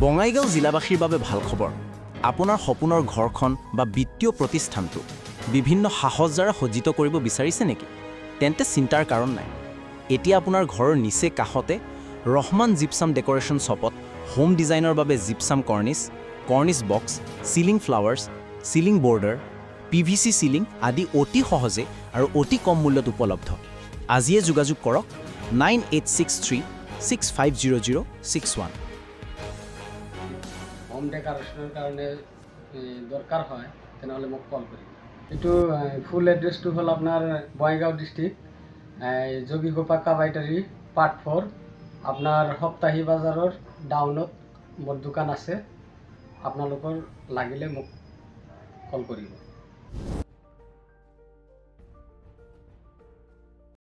বঙাইগাঁও জিলাবাসীৰ বাবে ভাল খবৰ। আপোনাৰ সপোনৰ ঘৰখন বা বিত্তীয় প্ৰতিষ্ঠানটো বিভিন্ন সাহসেৰে সজ্জিত কৰিব বিচাৰিছে নেকি? তেন্তে চিন্তাৰ কাৰণ নাই। এতিয়া আপোনাৰ ঘৰৰ নিচে কাষতে ৰহমান জিপছাম ডেকৰেশ্যন শ্বপত হোম ডিজাইনৰ বাবে gypsum cornice box, ceiling flowers, ceiling border, PVC ceiling আদি অতি সহজে আৰু অতি কম মূল্যত উপলব্ধ। আজিয়ে যোগাযোগ কৰক 9863650061। হোম ডেকোরেশনের কারণে দরকার হয় তাহলে মোক কল করি। এটু ফুল এড্রেসটো হল আপনার বঙাইগাঁও ডিস্ট্রিক্ট যোগীগোপা কাবাইটারি পার্ট 4। আপনার সপ্তাহী বাজারের ডাউনত মোর দোকান আছে, আপনার লাগিলে মোক কল করিব।